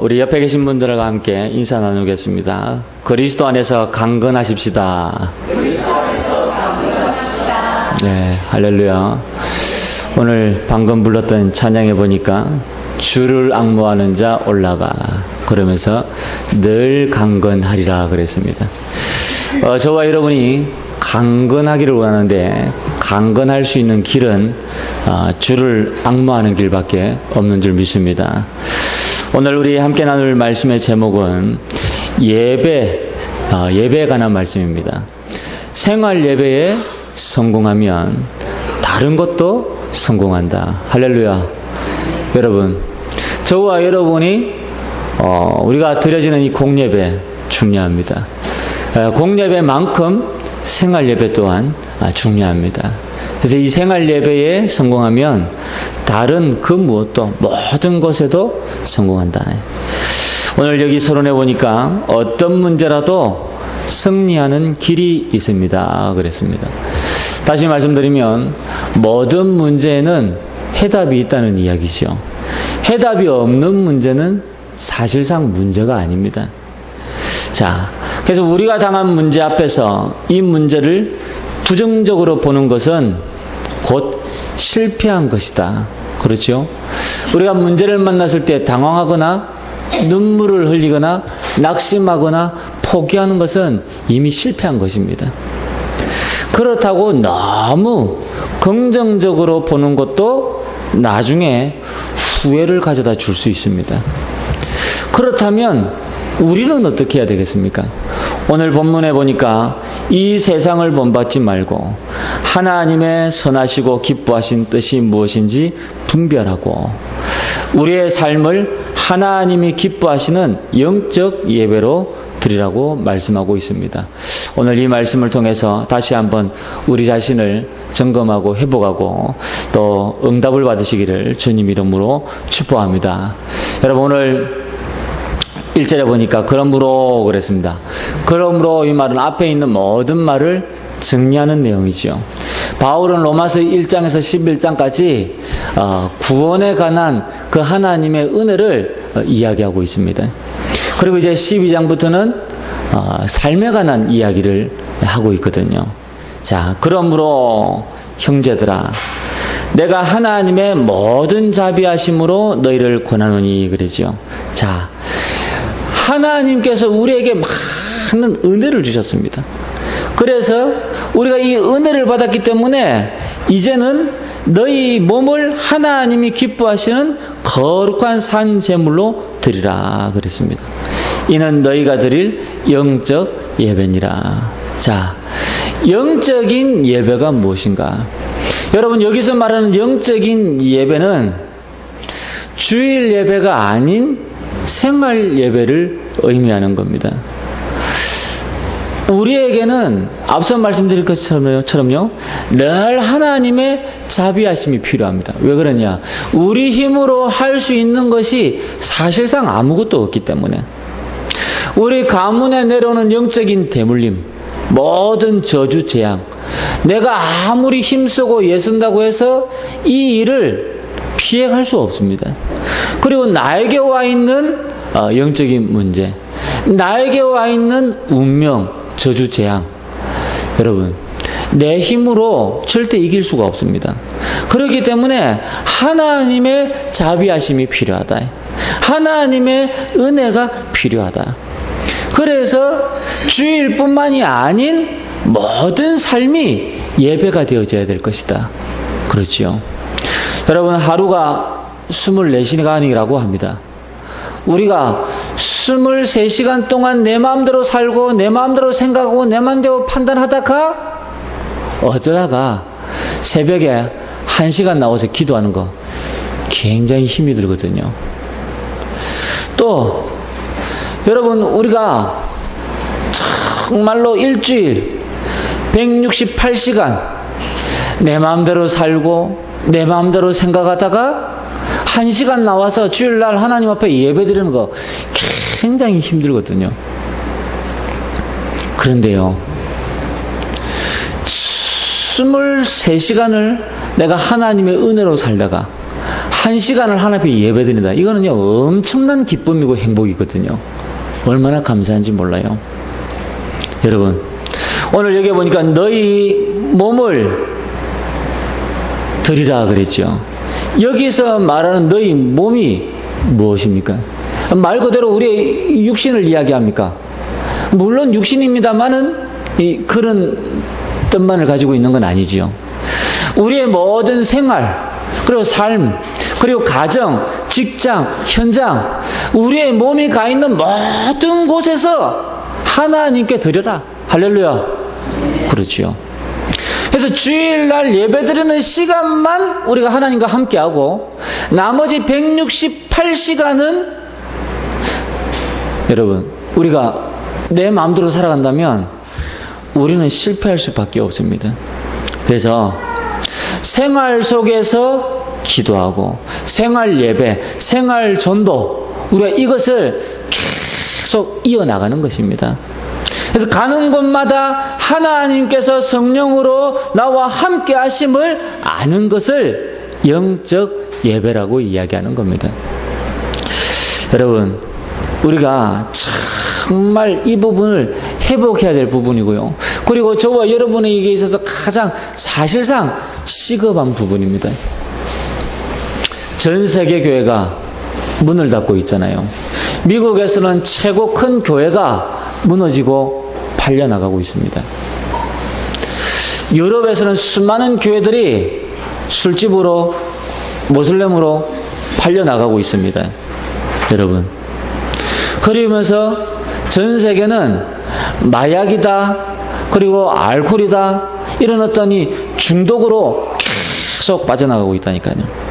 우리 옆에 계신 분들과 함께 인사 나누겠습니다. 그리스도 안에서 강건하십시다. 네, 할렐루야. 오늘 방금 불렀던 찬양에 보니까 주를 앙모하는 자 올라가, 그러면서 늘 강건하리라 그랬습니다. 저와 여러분이 강건하기를 원하는데 강건할 수 있는 길은 주를 앙모하는 길밖에 없는 줄 믿습니다. 오늘 우리 함께 나눌 말씀의 제목은 예배에 관한 말씀입니다. 생활 예배에 성공하면 다른 것도 성공한다. 할렐루야. 여러분, 저와 여러분이 우리가 드려지는 이 공예배 중요합니다. 공예배만큼 생활 예배 또한 중요합니다. 그래서 이 생활 예배에 성공하면 다른 그 무엇도 모든 것에도 성공한다. 오늘 여기 서론에 보니까 어떤 문제라도 승리하는 길이 있습니다 그랬습니다. 다시 말씀드리면 모든 문제에는 해답이 있다는 이야기죠. 해답이 없는 문제는 사실상 문제가 아닙니다. 자, 그래서 우리가 당한 문제 앞에서 이 문제를 부정적으로 보는 것은 곧 실패한 것이다. 그렇죠? 우리가 문제를 만났을 때 당황하거나 눈물을 흘리거나 낙심하거나 포기하는 것은 이미 실패한 것입니다. 그렇다고 너무 긍정적으로 보는 것도 나중에 후회를 가져다 줄 수 있습니다. 그렇다면 우리는 어떻게 해야 되겠습니까? 오늘 본문에 보니까 이 세상을 본받지 말고 하나님의 선하시고 기뻐하신 뜻이 무엇인지 분별하고 우리의 삶을 하나님이 기뻐하시는 영적 예배로 드리라고 말씀하고 있습니다. 오늘 이 말씀을 통해서 다시 한번 우리 자신을 점검하고 회복하고 또 응답을 받으시기를 주님 이름으로 축복합니다. 여러분, 오늘 1절에 보니까 그러므로 그랬습니다. 그러므로 이 말은 앞에 있는 모든 말을 정리하는 내용이죠. 바울은 로마서 1장에서 11장까지 구원에 관한 그 하나님의 은혜를 이야기하고 있습니다. 그리고 이제 12장부터는 삶에 관한 이야기를 하고 있거든요. 자, 그러므로 형제들아, 내가 하나님의 모든 자비하심으로 너희를 권하노니 그러죠. 자, 하나님께서 우리에게 많은 은혜를 주셨습니다. 그래서 우리가 이 은혜를 받았기 때문에 이제는 너희 몸을 하나님이 기뻐하시는 거룩한 산 제물로 드리라 그랬습니다. 이는 너희가 드릴 영적 예배니라. 자, 영적인 예배가 무엇인가? 여러분, 여기서 말하는 영적인 예배는 주일 예배가 아닌 생활 예배를 의미하는 겁니다. 우리에게는 앞서 말씀드린 것처럼요, 늘 하나님의 자비하심이 필요합니다. 왜 그러냐? 우리 힘으로 할 수 있는 것이 사실상 아무것도 없기 때문에 우리 가문에 내려오는 영적인 대물림, 모든 저주 재앙, 내가 아무리 힘쓰고 애쓴다고 해서 이 일을 피해갈 수 없습니다. 그리고 나에게 와 있는 영적인 문제, 나에게 와 있는 운명, 저주 재앙, 여러분, 내 힘으로 절대 이길 수가 없습니다. 그렇기 때문에 하나님의 자비하심이 필요하다. 하나님의 은혜가 필요하다. 그래서 주일뿐만이 아닌 모든 삶이 예배가 되어져야 될 것이다. 그렇지요. 여러분, 하루가 24시간이라고 합니다. 우리가 23시간 동안 내 마음대로 살고 내 마음대로 생각하고 내 마음대로 판단하다가 어쩌다가 새벽에 1시간 나와서 기도하는 거 굉장히 힘이 들거든요. 또 여러분, 우리가 정말로 일주일 168시간 내 마음대로 살고 내 마음대로 생각하다가 1시간 나와서 주일날 하나님 앞에 예배드리는 거 굉장히 힘들거든요. 그런데요, 23시간을 내가 하나님의 은혜로 살다가 한 시간을 하나님 앞에 예배드린다. 이거는요, 엄청난 기쁨이고 행복이거든요. 얼마나 감사한지 몰라요. 여러분, 오늘 여기 보니까 너희 몸을 드리라 그랬죠. 여기서 말하는 너희 몸이 무엇입니까? 말 그대로 우리의 육신을 이야기합니까? 물론 육신입니다만은 그런 뜻만을 가지고 있는 건 아니지요. 우리의 모든 생활, 그리고 삶, 그리고 가정, 직장, 현장, 우리의 몸이 가 있는 모든 곳에서 하나님께 드려라. 할렐루야. 그렇지요. 그래서 주일날 예배드리는 시간만 우리가 하나님과 함께하고 나머지 168시간은 여러분, 우리가 내 마음대로 살아간다면 우리는 실패할 수밖에 없습니다. 그래서 생활 속에서 기도하고 생활 예배, 생활 전도, 우리가 이것을 계속 이어나가는 것입니다. 그래서 가는 곳마다 하나님께서 성령으로 나와 함께 하심을 아는 것을 영적 예배라고 이야기하는 겁니다. 여러분, 우리가 정말 이 부분을 회복해야 될 부분이고요. 그리고 저와 여러분에게 있어서 가장 사실상 시급한 부분입니다. 전 세계 교회가 문을 닫고 있잖아요. 미국에서는 최고 큰 교회가 무너지고 팔려나가고 있습니다. 유럽에서는 수많은 교회들이 술집으로, 모슬렘으로 팔려나가고 있습니다. 여러분, 그러면서 전 세계는 마약이다, 그리고 알코올이다, 이런 어떤 이 중독으로 계속 빠져나가고 있다니까요.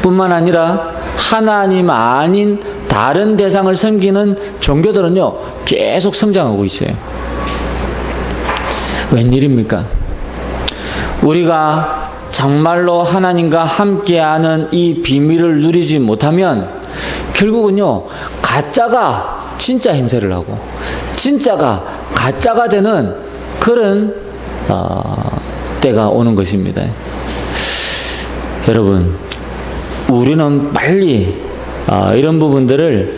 뿐만 아니라 하나님 아닌 다른 대상을 섬기는 종교들은요, 계속 성장하고 있어요. 웬일입니까? 우리가 정말로 하나님과 함께하는 이 비밀을 누리지 못하면 결국은요, 가짜가 진짜 행세를 하고 진짜가 가짜가 되는 그런 때가 오는 것입니다. 여러분, 우리는 빨리 이런 부분들을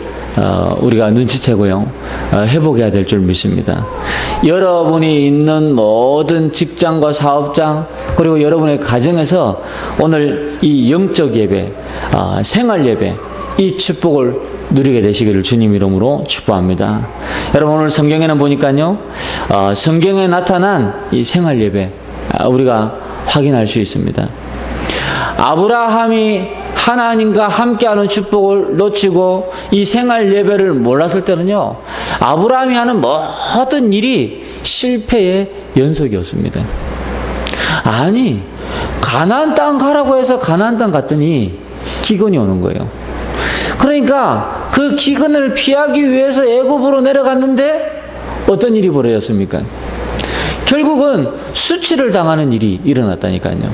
우리가 눈치채고요, 회복해야 될 줄 믿습니다. 여러분이 있는 모든 직장과 사업장, 그리고 여러분의 가정에서 오늘 이 영적 예배, 생활 예배, 이 축복을 누리게 되시기를 주님 이름으로 축복합니다. 여러분, 오늘 성경에는 보니까요, 성경에 나타난 이 생활 예배, 우리가 확인할 수 있습니다. 아브라함이 하나님과 함께하는 축복을 놓치고 이 생활 예배를 몰랐을 때는요, 아브라함이 하는 모든 일이 실패의 연속이었습니다. 아니, 가나안 땅 가라고 해서 가나안 땅 갔더니 기근이 오는 거예요. 그러니까 그 기근을 피하기 위해서 애굽으로 내려갔는데 어떤 일이 벌어졌습니까? 결국은 수치를 당하는 일이 일어났다니까요.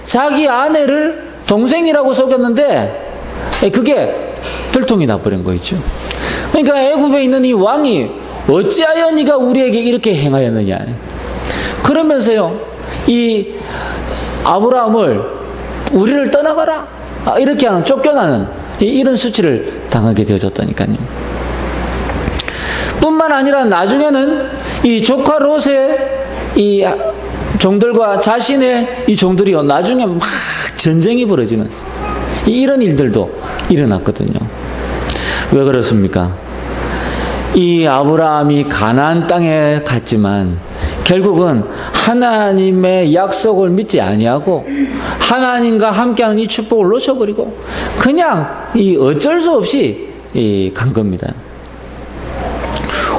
자기 아내를 동생이라고 속였는데 그게 들통이 나버린 거죠. 그러니까 애굽에 있는 이 왕이 어찌하여 네가 우리에게 이렇게 행하였느냐, 그러면서요, 이 아브라함을 우리를 떠나가라, 이렇게 하는, 쫓겨나는 이런 수치를 당하게 되어졌다니까요. 뿐만 아니라 나중에는 이 조카 롯의 이 종들과 자신의 이 종들이요, 나중에 막 전쟁이 벌어지는 이런 일들도 일어났거든요. 왜 그렇습니까? 이 아브라함이 가나안 땅에 갔지만 결국은 하나님의 약속을 믿지 아니하고 하나님과 함께하는 이 축복을 놓쳐버리고 그냥 이 어쩔 수 없이 간 겁니다.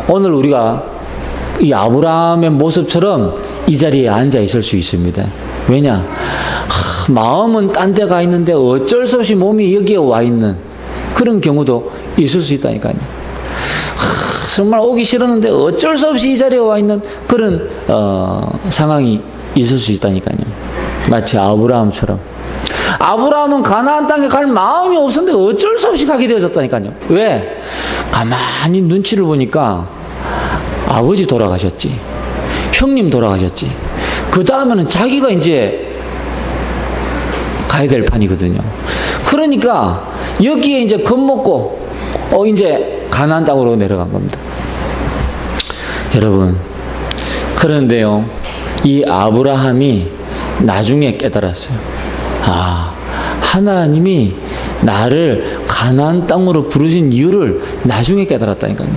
오늘 우리가 이 아브라함의 모습처럼 이 자리에 앉아 있을 수 있습니다. 왜냐? 마음은 딴 데 가 있는데 어쩔 수 없이 몸이 여기에 와 있는 그런 경우도 있을 수 있다니까요. 정말 오기 싫었는데 어쩔 수 없이 이 자리에 와 있는 그런 상황이 있을 수 있다니까요. 마치 아브라함처럼. 아브라함은 가나안 땅에 갈 마음이 없었는데 어쩔 수 없이 가게 되어졌다니까요. 왜? 가만히 눈치를 보니까 아버지 돌아가셨지, 형님 돌아가셨지, 그 다음에는 자기가 이제 가야 될 판이거든요. 그러니까 여기에 이제 겁먹고 이제 가나안 땅으로 내려간 겁니다. 여러분, 그런데요, 이 아브라함이 나중에 깨달았어요. 하나님이 나를 가나안 땅으로 부르신 이유를 나중에 깨달았다니까요.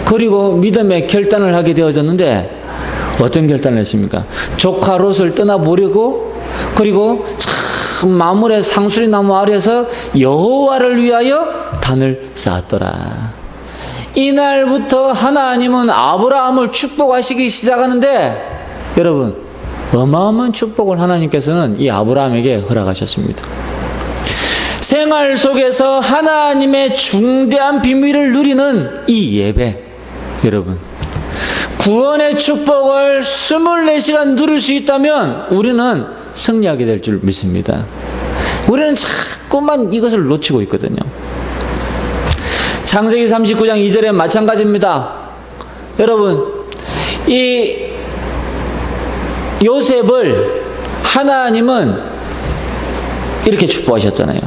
그리고 믿음의 결단을 하게 되어졌는데, 어떤 결단을 했습니까? 조카 롯을 떠나보려고, 그리고 참 마물의 상수리 나무 아래에서 여호와를 위하여 단을 쌓았더라. 이날부터 하나님은 아브라함을 축복하시기 시작하는데, 여러분, 어마어마한 축복을 하나님께서는 이 아브라함에게 허락하셨습니다. 생활 속에서 하나님의 중대한 비밀을 누리는 이 예배, 여러분, 구원의 축복을 24시간 누릴 수 있다면 우리는 승리하게 될 줄 믿습니다. 우리는 자꾸만 이것을 놓치고 있거든요. 창세기 39장 2절에 마찬가지입니다. 여러분, 이 요셉을 하나님은 이렇게 축복하셨잖아요.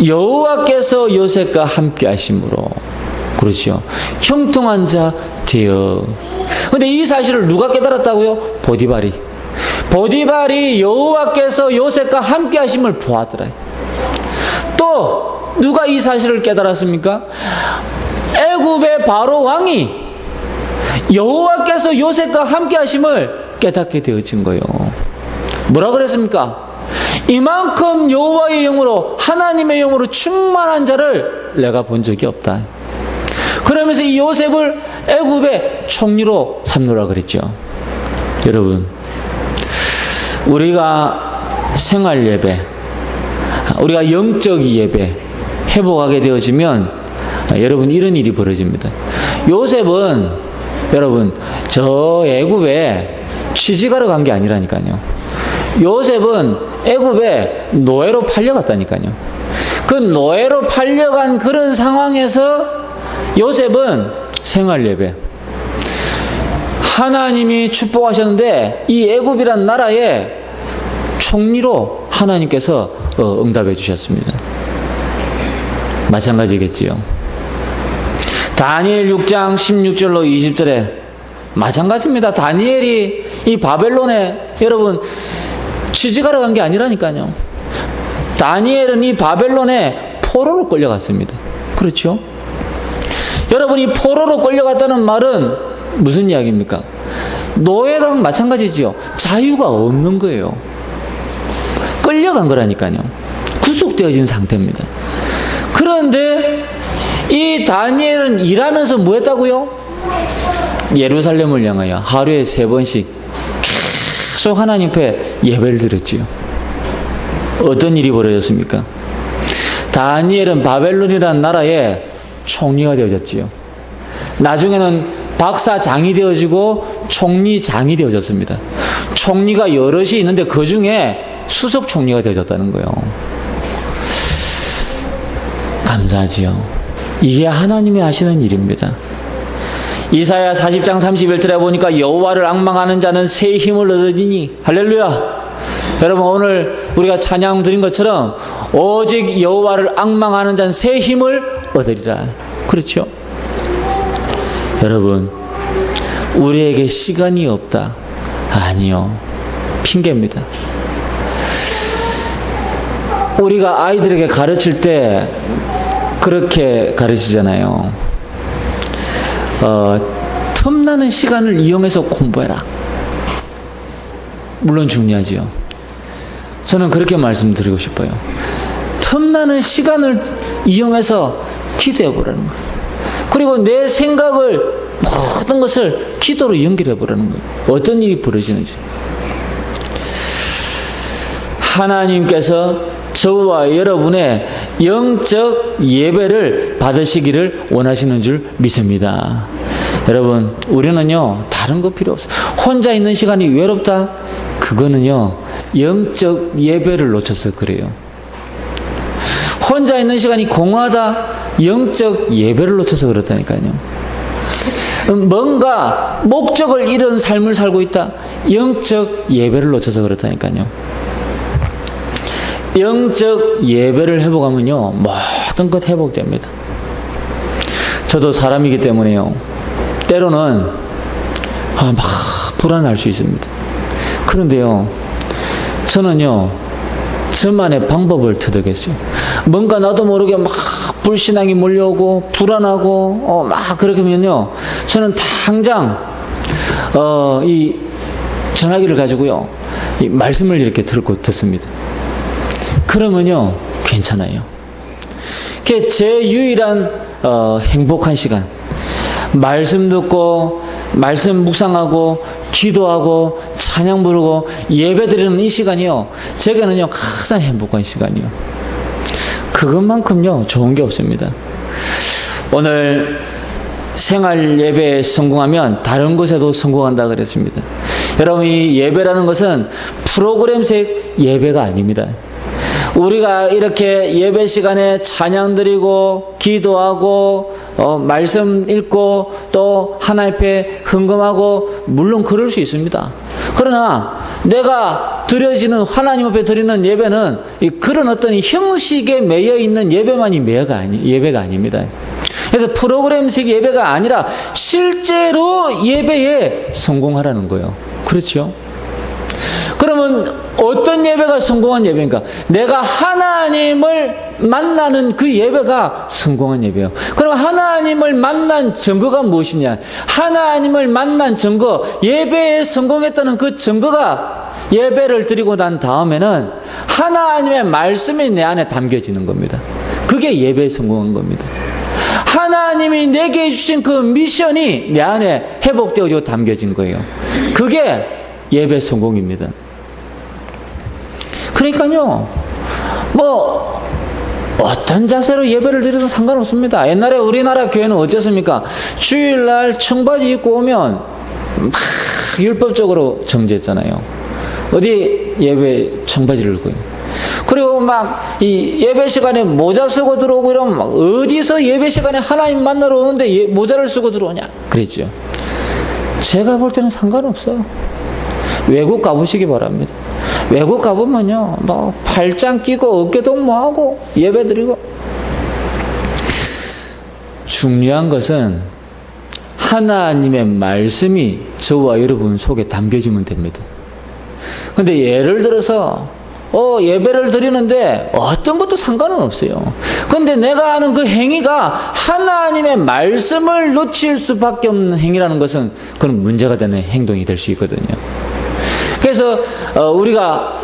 여호와께서 요셉과 함께 하심으로, 그렇죠, 형통한 자 되어. 근데 이 사실을 누가 깨달았다고요? 보디발이 여호와께서 요셉과 함께 하심을 보았더라. 또 누가 이 사실을 깨달았습니까? 애굽의 바로 왕이 여호와께서 요셉과 함께 하심을 깨닫게 되어진 거예요. 뭐라 그랬습니까? 이만큼 여호와의 영으로, 하나님의 영으로 충만한 자를 내가 본 적이 없다. 그러면서 이 요셉을 애굽의 총리로 삼노라 그랬죠. 여러분, 우리가 생활 예배, 우리가 영적 예배 회복하게 되어지면 여러분, 이런 일이 벌어집니다. 요셉은 여러분, 저 애굽에 취직하러 간 게 아니라니까요. 요셉은 애굽에 노예로 팔려갔다니까요. 그 노예로 팔려간 그런 상황에서 요셉은 생활 예배, 하나님이 축복하셨는데 이 애굽이란 나라의 총리로 하나님께서 응답해 주셨습니다. 마찬가지겠지요. 다니엘 6장 16절로 20절에 마찬가지입니다. 다니엘이 이 바벨론에 여러분 취직하러 간 게 아니라니까요. 다니엘은 이 바벨론에 포로로 끌려갔습니다. 그렇죠? 여러분, 이 포로로 끌려갔다는 말은 무슨 이야기입니까? 노예랑 마찬가지지요. 자유가 없는 거예요. 끌려간 거라니까요. 구속되어진 상태입니다. 그런데 이 다니엘은 일하면서 뭐 했다고요? 예루살렘을 향하여 하루에 3번씩 계속 하나님 앞에 예배를 드렸지요. 어떤 일이 벌어졌습니까? 다니엘은 바벨론이라는 나라의 총리가 되어졌지요. 나중에는 박사장이 되어지고 총리장이 되어졌습니다. 총리가 여럿이 있는데 그 중에 수석 총리가 되어졌다는 거예요. 감사하지요. 이게 하나님이 하시는 일입니다. 이사야 40장 31절에 보니까 여호와를 앙망하는 자는 새 힘을 얻으리니, 할렐루야. 여러분, 오늘 우리가 찬양 드린 것처럼 오직 여호와를 앙망하는 자는 새 힘을 얻으리라. 그렇죠? 여러분, 우리에게 시간이 없다. 아니요. 핑계입니다. 우리가 아이들에게 가르칠 때 그렇게 가르치잖아요. 틈나는 시간을 이용해서 공부해라. 물론 중요하지요. 저는 그렇게 말씀드리고 싶어요. 틈나는 시간을 이용해서 기도해보라는 거예요. 그리고 내 생각을, 모든 것을 기도로 연결해보라는 거예요. 어떤 일이 벌어지는지. 하나님께서 저와 여러분의 영적 예배를 받으시기를 원하시는 줄 믿습니다. 여러분, 우리는요, 다른 거 필요 없어요. 혼자 있는 시간이 외롭다? 그거는요, 영적 예배를 놓쳐서 그래요. 혼자 있는 시간이 공허하다? 영적 예배를 놓쳐서 그렇다니까요. 뭔가 목적을 잃은 삶을 살고 있다? 영적 예배를 놓쳐서 그렇다니까요. 영적 예배를 회복하면요, 모든 것 회복됩니다. 저도 사람이기 때문에요, 때로는 막 불안할 수 있습니다. 그런데요, 저는요, 저만의 방법을 터득했어요. 뭔가 나도 모르게 막 불신앙이 몰려오고 불안하고 막 그렇게 하면요, 저는 당장 이 전화기를 가지고요, 이 말씀을 이렇게 들고 듣습니다. 그러면요 괜찮아요. 그게 제 유일한 행복한 시간. 말씀 듣고 말씀 묵상하고 기도하고 찬양 부르고 예배 드리는 이 시간이요, 제게는요 가장 행복한 시간이요. 그것만큼요 좋은 게 없습니다. 오늘 생활 예배에 성공하면 다른 것에도 성공한다 그랬습니다. 여러분, 이 예배라는 것은 프로그램식 예배가 아닙니다. 우리가 이렇게 예배 시간에 찬양 드리고 기도하고 말씀 읽고 또 하나님 앞에 헌금하고, 물론 그럴 수 있습니다. 그러나 내가 드려지는, 하나님 앞에 드리는 예배는 그런 어떤 형식에 매여 있는 예배만이 예배가 아닙니다. 그래서 프로그램식 예배가 아니라 실제로 예배에 성공하라는 거예요. 그렇죠? 그러면 어떤 예배가 성공한 예배인가? 내가 하나님을 만나는 그 예배가 성공한 예배예요. 그럼 하나님을 만난 증거가 무엇이냐? 하나님을 만난 증거, 예배에 성공했다는 그 증거가, 예배를 드리고 난 다음에는 하나님의 말씀이 내 안에 담겨지는 겁니다. 그게 예배에 성공한 겁니다. 하나님이 내게 주신 그 미션이 내 안에 회복되어지고 담겨진 거예요. 그게 예배 성공입니다. 그러니까요, 어떤 자세로 예배를 드려도 상관없습니다. 옛날에 우리나라 교회는 어땠습니까? 주일날 청바지 입고 오면 막 율법적으로 정죄했잖아요. 어디 예배 청바지를 입고 있는. 그리고 막 이 예배 시간에 모자 쓰고 들어오고 이러면 막 어디서 예배 시간에 하나님 만나러 오는데 모자를 쓰고 들어오냐 그랬죠. 제가 볼 때는 상관없어요. 외국 가보시기 바랍니다. 외국 가보면요, 팔짱 끼고 어깨 동무하고 예배 드리고. 중요한 것은 하나님의 말씀이 저와 여러분 속에 담겨지면 됩니다. 근데 예를 들어서 예배를 드리는데 어떤 것도 상관은 없어요. 그런데 내가 하는 그 행위가 하나님의 말씀을 놓칠 수밖에 없는 행위라는 것은 그건 문제가 되는 행동이 될 수 있거든요. 그래서 우리가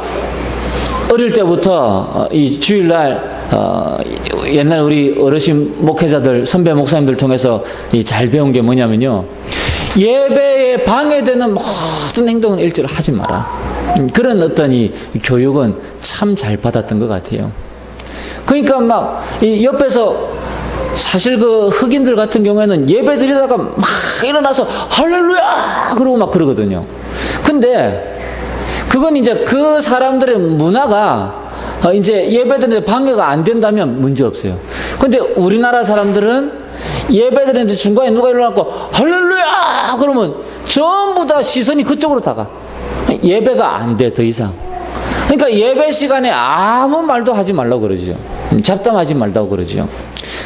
어릴 때부터 이 주일날 옛날 우리 어르신 목회자들, 선배 목사님들 통해서 잘 배운 게 뭐냐면요, 예배에 방해되는 모든 행동은 일절 하지 마라. 그런 어떤 이 교육은 참 잘 받았던 것 같아요. 그러니까 막 이 옆에서, 사실 그 흑인들 같은 경우에는 예배 드리다가 막 일어나서 할렐루야 그러고 막 그러거든요. 근데 그건 이제 그 사람들의 문화가 이제 예배 드리는데 방해가 안 된다면 문제 없어요. 근데 우리나라 사람들은 예배 드리는데 중간에 누가 일어나고 할렐루야 그러면 전부 다 시선이 그쪽으로 다가. 예배가 안 돼, 더 이상. 그러니까 예배 시간에 아무 말도 하지 말라고 그러죠. 잡담하지 말라고 그러죠.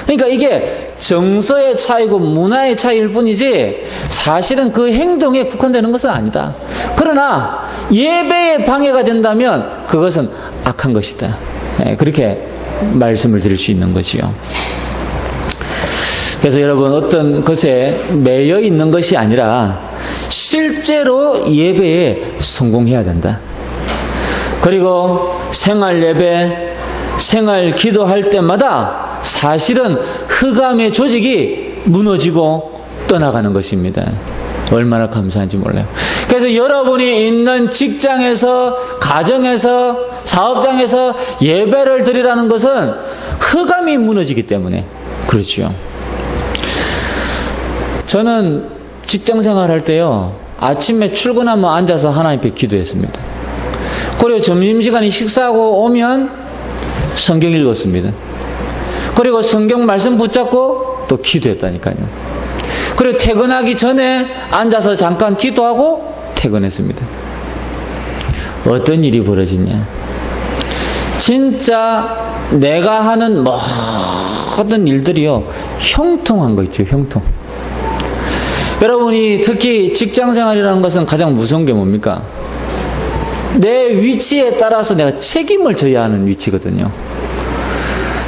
그러니까 이게 정서의 차이고 문화의 차이일 뿐이지 사실은 그 행동에 국한되는 것은 아니다. 그러나 예배에 방해가 된다면 그것은 악한 것이다. 그렇게 말씀을 드릴 수 있는 거지요. 그래서 여러분, 어떤 것에 매여 있는 것이 아니라 실제로 예배에 성공해야 된다. 그리고 생활 예배, 생활 기도할 때마다 사실은 흑암의 조직이 무너지고 떠나가는 것입니다. 얼마나 감사한지 몰라요. 그래서 여러분이 있는 직장에서, 가정에서, 사업장에서 예배를 드리라는 것은 흑암이 무너지기 때문에 그렇죠. 저는 직장 생활할 때요, 아침에 출근하면 앉아서 하나님께 기도했습니다. 그리고 점심시간에 식사하고 오면 성경 읽었습니다. 그리고 성경 말씀 붙잡고 또 기도했다니까요. 그리고 퇴근하기 전에 앉아서 잠깐 기도하고 퇴근했습니다. 어떤 일이 벌어지냐? 진짜 내가 하는 모든 일들이요, 형통한 거 있죠, 형통. 여러분이 특히 직장생활이라는 것은 가장 무서운 게 뭡니까? 내 위치에 따라서 내가 책임을 져야 하는 위치거든요.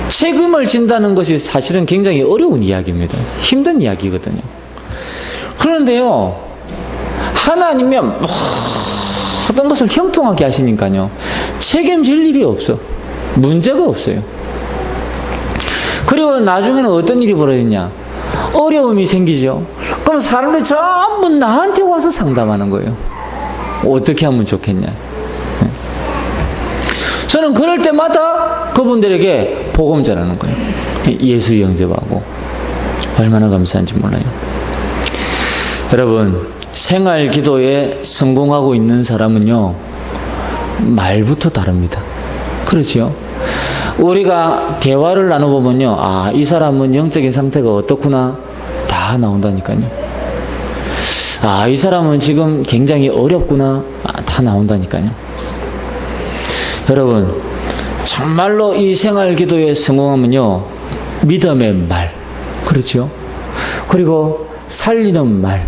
책임을 진다는 것이 사실은 굉장히 어려운 이야기입니다. 힘든 이야기거든요. 그런데요, 하나님은 모든 것을 형통하게 하시니까요, 책임질 일이 없어. 문제가 없어요. 그리고 나중에는 어떤 일이 벌어지냐? 어려움이 생기죠. 그럼 사람들이 전부 나한테 와서 상담하는 거예요. 어떻게 하면 좋겠냐? 저는 그럴 때마다 그분들에게 복음 전하는 거예요. 예수 영접하고. 얼마나 감사한지 몰라요. 여러분, 생활 기도에 성공하고 있는 사람은요, 말부터 다릅니다. 그렇죠? 우리가 대화를 나눠보면요, 아, 이 사람은 영적인 상태가 어떻구나, 다 나온다니까요. 아, 이 사람은 지금 굉장히 어렵구나, 다 나온다니까요. 여러분, 정말로 이 생활 기도에 성공하면요, 믿음의 말, 그렇죠? 그리고 살리는 말,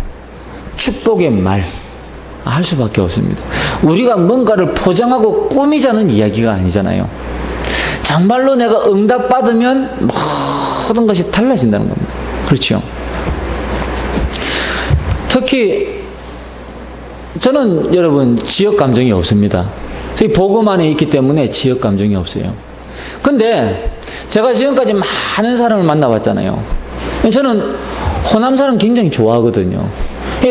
축복의 말, 할 수밖에 없습니다. 우리가 뭔가를 포장하고 꾸미자는 이야기가 아니잖아요. 정말로 내가 응답받으면 모든 것이 달라진다는 겁니다. 그렇죠? 특히 저는 여러분 지역 감정이 없습니다. 복음 안에 있기 때문에 지역 감정이 없어요. 근데 제가 지금까지 많은 사람을 만나봤잖아요. 저는 호남 사람 굉장히 좋아하거든요.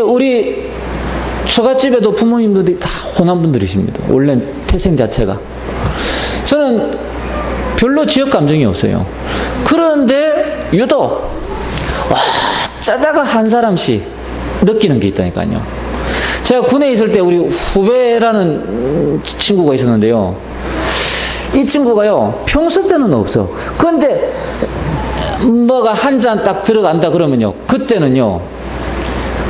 우리 처갓집에도 부모님들이 다 호남 분들이십니다. 원래 태생 자체가. 저는 별로 지역 감정이 없어요. 그런데 유독 짜다가 한 사람씩 느끼는 게 있다니까요. 제가 군에 있을 때 우리 후배라는 친구가 있었는데요. 이 친구가요, 평소 때는 없어. 그런데 뭐가 한 잔 딱 들어간다 그러면요, 그때는요,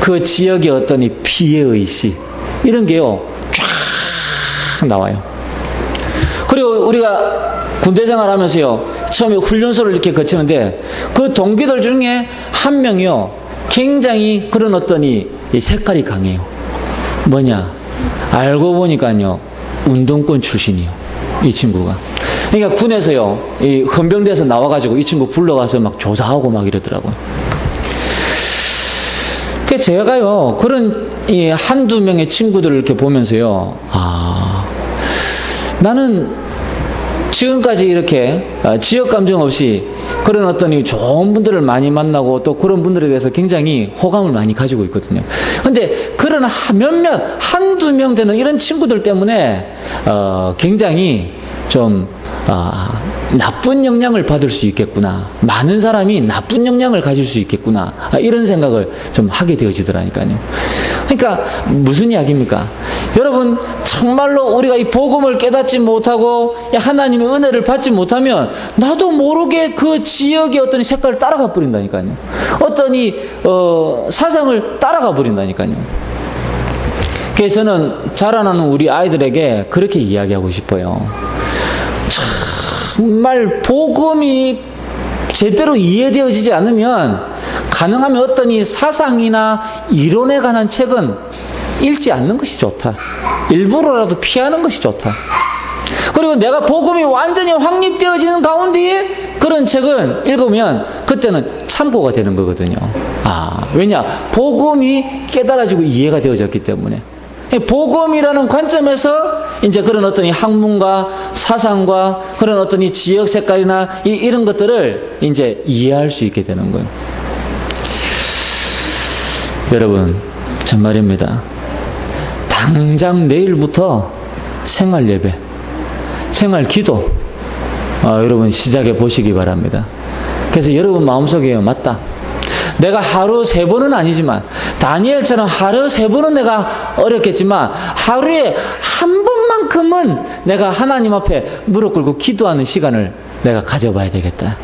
그 지역의 어떤 이 피해의식, 이런 게요, 쫙 나와요. 그리고 우리가 군대 생활하면서요, 처음에 훈련소를 이렇게 거치는데, 그 동기들 중에 한 명이요, 굉장히 그런 어떤 이 색깔이 강해요. 뭐냐? 알고 보니까요, 운동권 출신이요. 이 친구가. 그러니까 군에서요, 이 헌병대에서 나와가지고 이 친구 불러가서 막 조사하고 막 이러더라고요. 그래서 제가요, 그런 이 한두 명의 친구들을 이렇게 보면서요, 아, 나는 지금까지 이렇게 지역 감정 없이 그런 어떤 이 좋은 분들을 많이 만나고 또 그런 분들에 대해서 굉장히 호감을 많이 가지고 있거든요. 근데 그런 몇몇, 한두 명 되는 이런 친구들 때문에, 굉장히 좀, 나쁜 영향을 받을 수 있겠구나. 많은 사람이 나쁜 영향을 가질 수 있겠구나. 이런 생각을 좀 하게 되어지더라니까요. 그러니까 무슨 이야기입니까? 여러분, 정말로 우리가 이 복음을 깨닫지 못하고 하나님의 은혜를 받지 못하면 나도 모르게 그 지역의 어떤 색깔을 따라가 버린다니까요. 어떤 이 사상을 따라가 버린다니까요. 그래서 저는 자라나는 우리 아이들에게 그렇게 이야기하고 싶어요. 정말 복음이 제대로 이해되어지지 않으면 가능하면 어떤 이 사상이나 이론에 관한 책은 읽지 않는 것이 좋다. 일부러라도 피하는 것이 좋다. 그리고 내가 복음이 완전히 확립되어지는 가운데에 그런 책을 읽으면 그때는 참고가 되는 거거든요. 왜냐? 복음이 깨달아지고 이해가 되어졌기 때문에. 복음이라는 관점에서 이제 그런 어떤 이 학문과 사상과 그런 어떤 이 지역 색깔이나 이런 것들을 이제 이해할 수 있게 되는 거예요. 여러분, 정말입니다. 당장 내일부터 생활 예배, 생활 기도, 여러분 시작해 보시기 바랍니다. 그래서 여러분 마음속에요, 맞다. 내가 하루 3번은 아니지만 다니엘처럼 하루 3번은 내가 어렵겠지만 하루에 한 번만큼은 내가 하나님 앞에 무릎 꿇고 기도하는 시간을 내가 가져봐야 되겠다.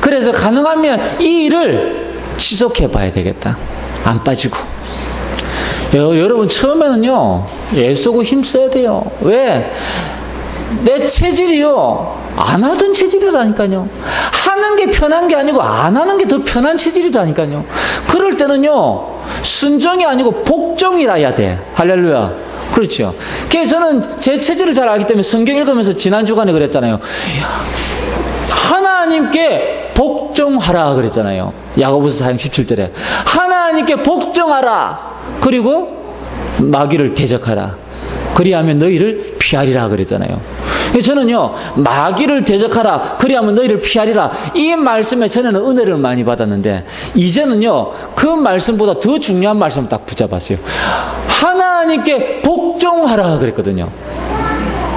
그래서 가능하면 이 일을 지속해 봐야 되겠다. 안 빠지고. 여러분 처음에는요, 애쓰고 힘써야 돼요. 왜? 내 체질이요, 안 하던 체질이라니까요. 하는 게 편한 게 아니고 안 하는 게 더 편한 체질이라니까요. 그럴 때는요, 순종이 아니고 복종이라 해야 돼. 할렐루야. 그렇죠. 그래서 저는 제 체질을 잘 알기 때문에 성경 읽으면서 지난 주간에 그랬잖아요. 하나님께 복종하라 그랬잖아요. 야고보서 4장 17절에 하나님께 복종하라. 그리고 마귀를 대적하라. 그리하면 너희를 피하리라 그랬잖아요. 저는요, 마귀를 대적하라. 그리하면 너희를 피하리라. 이 말씀에 저는 은혜를 많이 받았는데, 이제는요, 그 말씀보다 더 중요한 말씀을 딱 붙잡았어요. 하나님께 복종하라 그랬거든요.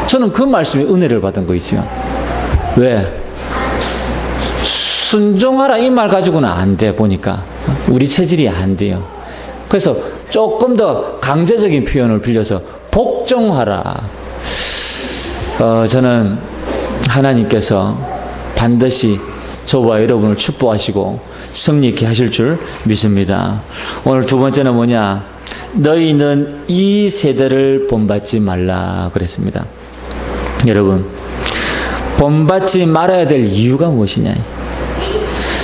저는 그 말씀에 은혜를 받은 거 있어요. 왜? 순종하라 이 말 가지고는 안 돼, 보니까. 우리 체질이 안 돼요. 그래서 조금 더 강제적인 표현을 빌려서 복종하라. 저는 하나님께서 반드시 저와 여러분을 축복하시고 승리케 하실 줄 믿습니다. 오늘 두 번째는 뭐냐? 너희는 이 세대를 본받지 말라 그랬습니다. 여러분, 본받지 말아야 될 이유가 무엇이냐?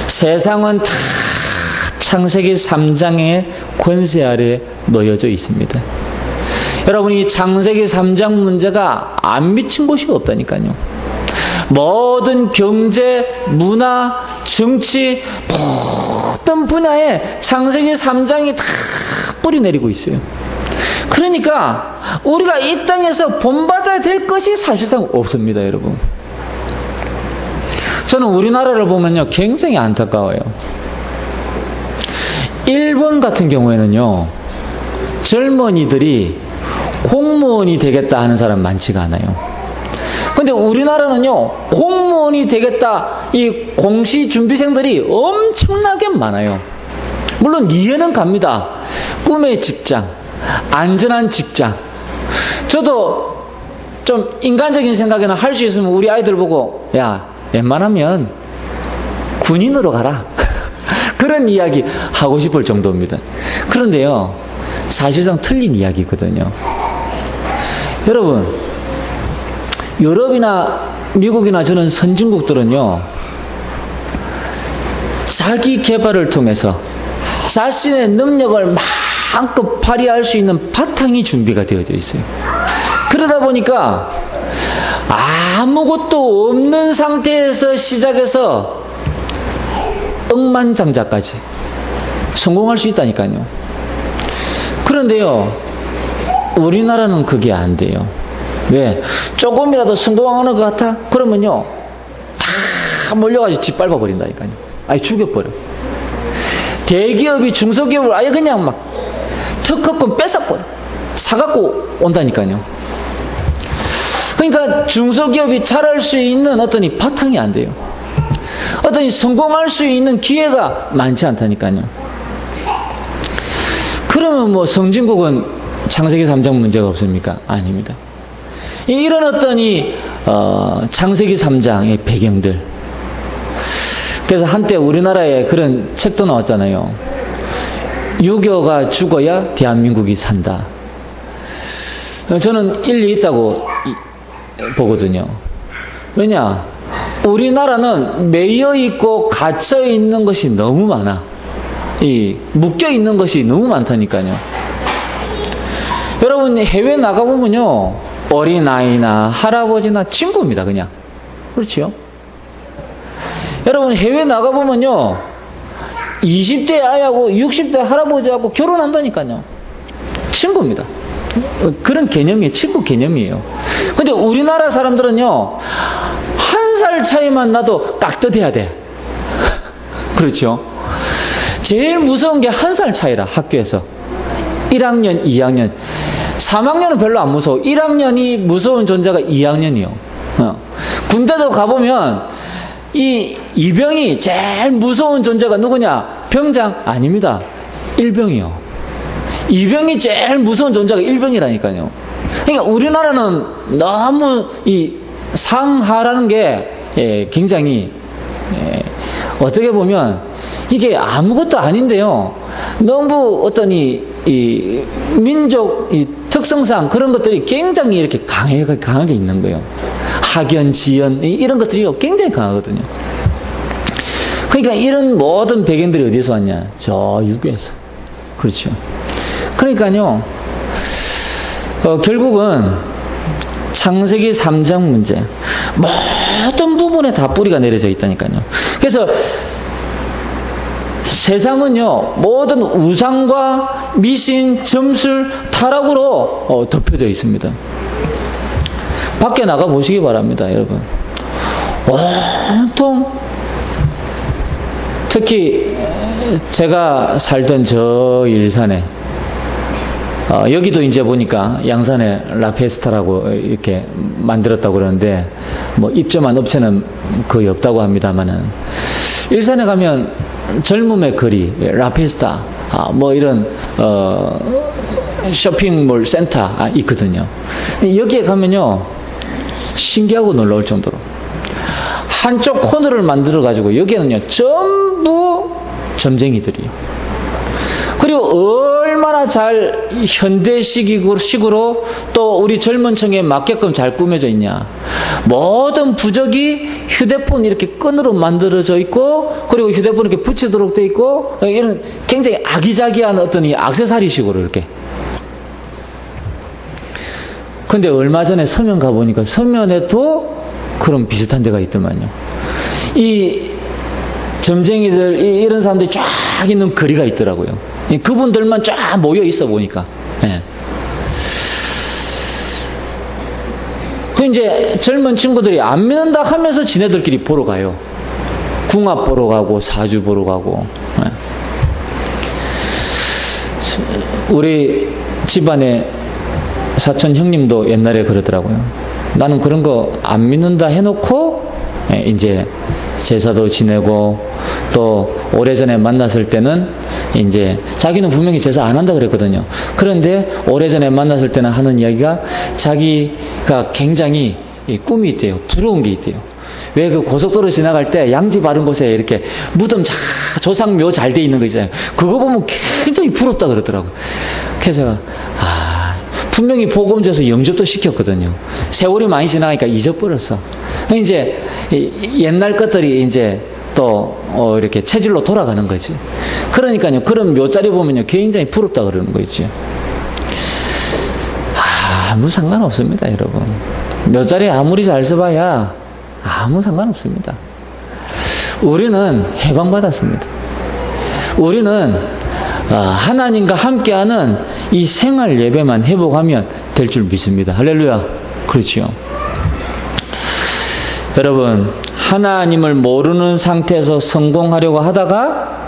세상은 다 창세기 3장의 권세 아래 놓여져 있습니다. 여러분, 이 창세기 3장 문제가 안 미친 곳이 없다니까요. 모든 경제, 문화, 정치, 모든 분야에 창세기 3장이 다 뿌리 내리고 있어요. 그러니까 우리가 이 땅에서 본받아야 될 것이 사실상 없습니다, 여러분. 저는 우리나라를 보면요, 굉장히 안타까워요. 일본 같은 경우에는요, 젊은이들이 공무원이 되겠다 하는 사람 많지가 않아요. 근데 우리나라는요, 공무원이 되겠다, 이 공시 준비생들이 엄청나게 많아요. 물론 이해는 갑니다. 꿈의 직장, 안전한 직장. 저도 좀 인간적인 생각에는 할 수 있으면 우리 아이들 보고, 야, 웬만하면 군인으로 가라. 그런 이야기 하고 싶을 정도입니다. 그런데요, 사실상 틀린 이야기거든요. 여러분, 유럽이나 미국이나 저는 선진국들은요, 자기 개발을 통해서 자신의 능력을 마음껏 발휘할 수 있는 바탕이 준비가 되어져 있어요. 그러다 보니까 아무것도 없는 상태에서 시작해서 억만장자까지 성공할 수 있다니까요. 그런데요, 우리나라는 그게 안 돼요. 왜? 조금이라도 성공하는 것 같아? 그러면요, 다 몰려가지고 짓밟아 버린다니까요. 아예 죽여버려. 대기업이 중소기업을 아예 그냥 막 특허권 뺏어버려. 사갖고 온다니까요. 그러니까 중소기업이 잘할 수 있는 어떤 이 바탕이 안 돼요. 어떤 이 성공할 수 있는 기회가 많지 않다니까요. 그러면 뭐 선진국은 창세기 3장 문제가 없습니까? 아닙니다. 이런 어떤 이 창세기 3장의 배경들. 그래서 한때 우리나라에 그런 책도 나왔잖아요. 유교가 죽어야 대한민국이 산다. 저는 일리 있다고 보거든요. 왜냐? 우리나라는 매여 있고 갇혀 있는 것이 너무 많아. 묶여 있는 것이 너무 많다니까요. 여러분, 해외 나가보면요, 어린아이나 할아버지나 친구입니다, 그냥. 그렇죠? 여러분, 해외 나가보면요, 20대 아이하고 60대 할아버지하고 결혼한다니까요. 친구입니다. 그런 개념이에요. 친구 개념이에요. 근데 우리나라 사람들은요, 한 살 차이만 나도 깍듯해야 돼. 그렇죠? 제일 무서운 게 한 살 차이라, 학교에서. 1학년, 2학년. 3학년은 별로 안 무서워. 1학년이 무서운 존재가 2학년이요. 군대도 가보면, 이 이병이 제일 무서운 존재가 누구냐? 병장? 아닙니다. 일병이요. 이병이 제일 무서운 존재가 일병이라니까요. 그러니까 우리나라는 너무 이 상하라는 게 굉장히 어떻게 보면 이게 아무것도 아닌데요. 너무 어떤 이 민족 이 특성상 그런 것들이 굉장히 이렇게 강하게 있는 거예요. 학연, 지연 이런 것들이 굉장히 강하거든요. 그러니까 이런 모든 배경들이 어디서 왔냐? 저 유교에서. 그렇죠. 그러니까요, 결국은 창세기 3장 문제, 모든 부분에 다 뿌리가 내려져 있다니까요. 그래서 세상은요, 모든 우상과 미신, 점술, 타락으로 덮여져 있습니다. 밖에 나가 보시기 바랍니다, 여러분. 온통, 특히 제가 살던 저 일산에, 여기도 이제 보니까 양산에 라페스타라고 이렇게 만들었다고 그러는데, 뭐 입점한 업체는 거의 없다고 합니다만은, 일산에 가면 젊음의 거리, 라페스타, 뭐 이런, 쇼핑몰 센터 있거든요. 여기에 가면요, 신기하고 놀라울 정도로. 한쪽 코너를 만들어가지고, 여기에는요, 전부 점쟁이들이요. 그리고 얼마나 잘 현대식으로 또 우리 젊은 층에 맞게끔 잘 꾸며져 있냐. 모든 부적이 휴대폰 이렇게 끈으로 만들어져 있고, 그리고 휴대폰 이렇게 붙이도록 돼 있고, 이런 굉장히 아기자기한 어떤 이 액세서리식으로 이렇게. 근데 얼마 전에 서면 가보니까 서면에도 그런 비슷한 데가 있더만요. 이 점쟁이들, 이런 사람들이 쫙 있는 거리가 있더라고요. 그분들만 쫙 모여 있어 보니까. 네. 그 이제 젊은 친구들이 안 믿는다 하면서 지네들끼리 보러 가요. 궁합 보러 가고, 사주 보러 가고. 네. 우리 집안에 사촌 형님도 옛날에 그러더라고요. 나는 그런 거 안 믿는다 해놓고, 이제 제사도 지내고, 또 오래전에 만났을 때는 이제 자기는 분명히 제사 안 한다 그랬거든요. 그런데 오래전에 만났을 때는 하는 이야기가 자기가 굉장히 꿈이 있대요. 부러운 게 있대요. 왜 그 고속도로 지나갈 때 양지 바른 곳에 이렇게 무덤 조상묘 잘 돼 있는 거 있잖아요. 그거 보면 굉장히 부럽다 그러더라고요. 그래서 분명히 복음져서 영접도 시켰거든요. 세월이 많이 지나가니까 잊어버렸어. 이제 옛날 것들이 이제 또 이렇게 체질로 돌아가는 거지. 그러니까요, 그런 묘자리 보면요 굉장히 부럽다 그러는 거 있죠. 아무 상관없습니다, 여러분. 묘자리 아무리 잘 써봐야 아무 상관없습니다. 우리는 해방받았습니다. 우리는 하나님과 함께하는 이 생활 예배만 회복하면 될 줄 믿습니다. 할렐루야. 그렇지요. 여러분, 하나님을 모르는 상태에서 성공하려고 하다가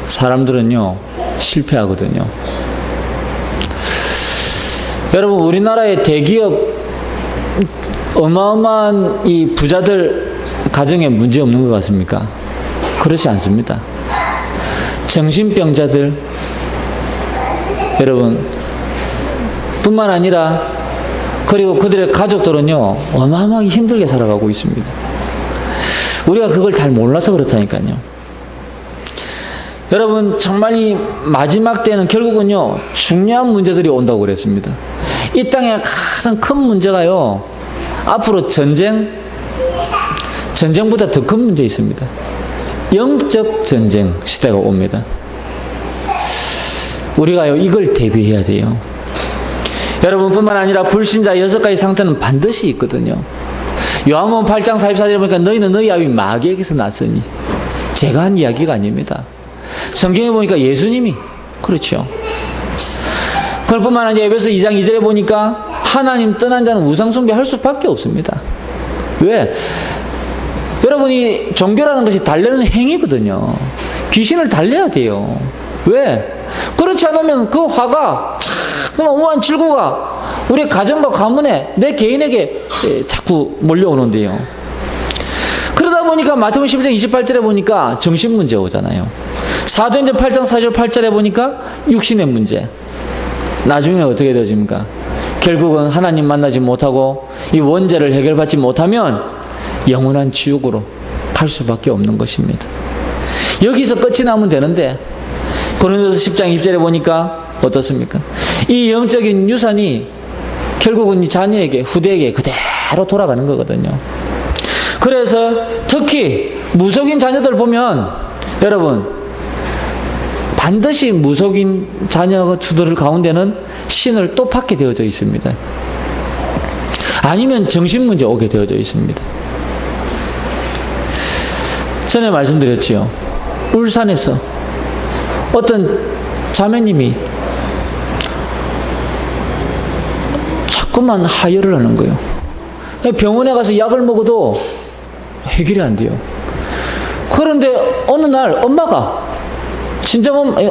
사람들은요 실패하거든요. 여러분, 우리나라의 대기업 어마어마한 이 부자들 가정에 문제 없는 것 같습니까? 그렇지 않습니다. 정신병자들, 여러분, 뿐만 아니라 그리고 그들의 가족들은요 어마어마하게 힘들게 살아가고 있습니다. 우리가 그걸 잘 몰라서 그렇다니까요. 여러분, 정말 이 마지막 때는 결국은요 중요한 문제들이 온다고 그랬습니다. 이 땅에 가장 큰 문제가요, 앞으로 전쟁보다 더 큰 문제 있습니다. 영적 전쟁 시대가 옵니다. 우리가요 이걸 대비해야 돼요. 여러분뿐만 아니라 불신자 6가지 상태는 반드시 있거든요. 요한복음 8장 44절에 보니까 너희는 너희 아비 마귀에게서 났으니, 제가 한 이야기가 아닙니다. 성경에 보니까 예수님이 그렇죠. 그뿐만 아니라 에베소 2장 2절에 보니까 하나님 떠난 자는 우상 숭배할 수밖에 없습니다. 왜? 여러분이 종교라는 것이 달래는 행위거든요. 귀신을 달래야 돼요. 왜? 그렇지 않으면 그 화가 자꾸 우한 질고가 우리 가정과 가문에, 내 개인에게 자꾸 몰려오는데요. 그러다 보니까 마태복음 11장 28절에 보니까 정신 문제 오잖아요. 사도행전 8장 4절 8절에 보니까 육신의 문제. 나중에 어떻게 되어집니까? 결국은 하나님 만나지 못하고 이 원죄를 해결받지 못하면 영원한 지옥으로 갈 수밖에 없는 것입니다. 여기서 끝이 나면 되는데, 고린도서 10장 1절에 보니까 어떻습니까? 이 영적인 유산이 결국은 이 자녀에게, 후대에게 그대로 돌아가는 거거든요. 그래서 특히 무속인 자녀들 보면 여러분 반드시 무속인 자녀들 가운데는 신을 또 받게 되어져 있습니다. 아니면 정신문제 오게 되어져 있습니다. 전에 말씀드렸지요. 울산에서 어떤 자매님이 자꾸만 하혈을 하는 거예요. 병원에 가서 약을 먹어도 해결이 안 돼요. 그런데 어느 날 엄마가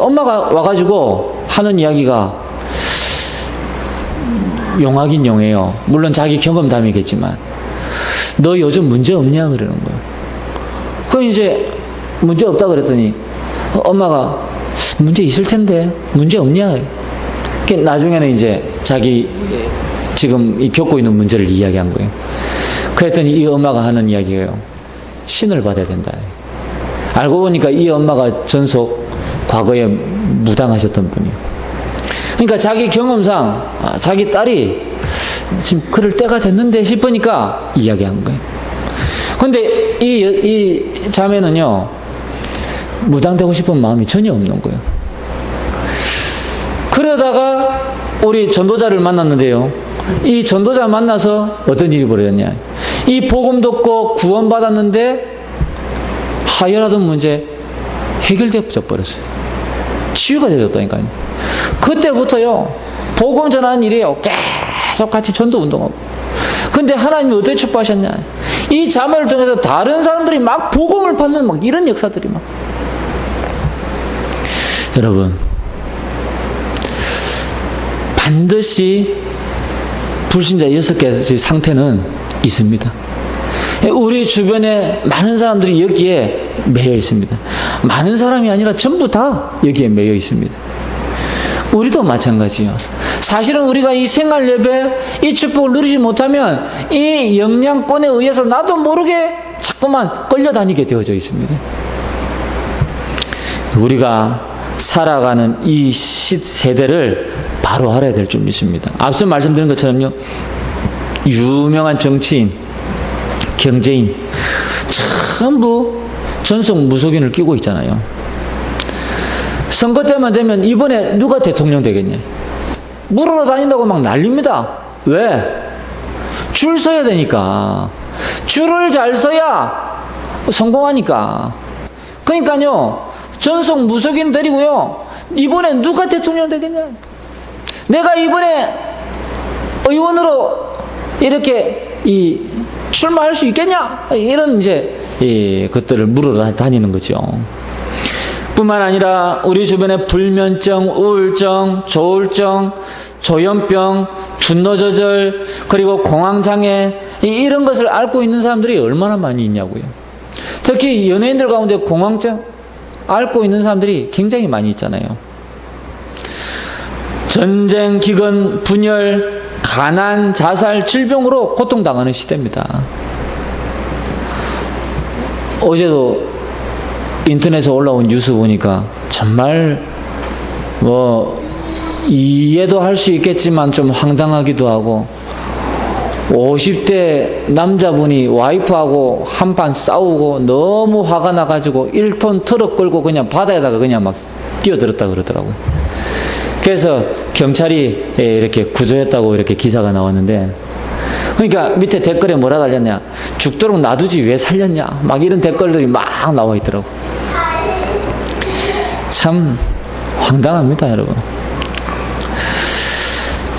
엄마가 와가지고 하는 이야기가 용하긴 용해요. 물론 자기 경험담이겠지만 너 요즘 문제 없냐 그러는 거예요. 그럼 이제 문제 없다 그랬더니 엄마가 문제 있을 텐데 문제 없냐. 나중에는 이제 자기 지금 겪고 있는 문제를 이야기한 거예요. 그랬더니 이 엄마가 하는 이야기예요. 신을 받아야 된다. 알고 보니까 이 엄마가 전속 과거에 무당하셨던 분이에요. 그러니까 자기 경험상 자기 딸이 지금 그럴 때가 됐는데 싶으니까 이야기한 거예요. 근데 이 자매는요, 무당되고 싶은 마음이 전혀 없는 거예요. 그러다가 우리 전도자를 만났는데요. 이 전도자 만나서 어떤 일이 벌어졌냐. 이 복음 듣고 구원받았는데 하혈하던 문제 해결되어 버렸어요. 치유가 되었다니까요. 그때부터요, 복음 전하는 일이에요. 계속 같이 전도 운동하고. 근데 하나님이 어떻게 축복하셨냐. 이 자매를 통해서 다른 사람들이 막 복음을 받는 막 이런 역사들이 막. 여러분, 반드시 불신자 6개의 상태는 있습니다. 우리 주변에 많은 사람들이 여기에 매여 있습니다. 많은 사람이 아니라 전부 다 여기에 매여 있습니다. 우리도 마찬가지예요. 사실은 우리가 이 생활 예배, 이 축복을 누리지 못하면 이 영향권에 의해서 나도 모르게 자꾸만 끌려다니게 되어져 있습니다. 우리가 살아가는 이 세대를 바로 알아야 될 줄 믿습니다. 앞서 말씀드린 것처럼요, 유명한 정치인, 경제인 전부 전속 무속인을 끼고 있잖아요. 선거 때만 되면 이번에 누가 대통령 되겠냐, 물으러 다닌다고 막 난립니다. 왜? 줄 서야 되니까. 줄을 잘 서야 성공하니까. 그러니까요, 전속 무속인 데리고요, 이번에 누가 대통령 되겠냐, 내가 이번에 의원으로 이렇게 출마할 수 있겠냐, 이런 이제 것들을 물으러 다니는 거죠. 뿐만 아니라 우리 주변에 불면증, 우울증, 조울증, 조현병, 분노조절, 그리고 공황장애, 이런 것을 앓고 있는 사람들이 얼마나 많이 있냐고요. 특히 연예인들 가운데 공황증 앓고 있는 사람들이 굉장히 많이 있잖아요. 전쟁, 기근, 분열, 가난, 자살, 질병으로 고통당하는 시대입니다. 어제도 인터넷에 올라온 뉴스 보니까 정말 이해도 할 수 있겠지만 좀 황당하기도 하고, 50대 남자분이 와이프하고 한판 싸우고 너무 화가 나가지고 1톤 트럭 끌고 그냥 바다에다가 그냥 막 뛰어들었다 그러더라고요. 그래서 경찰이 이렇게 구조했다고 이렇게 기사가 나왔는데, 그러니까 밑에 댓글에 뭐라 달렸냐, 죽도록 놔두지 왜 살렸냐, 막 이런 댓글들이 막 나와 있더라고. 참 황당합니다, 여러분.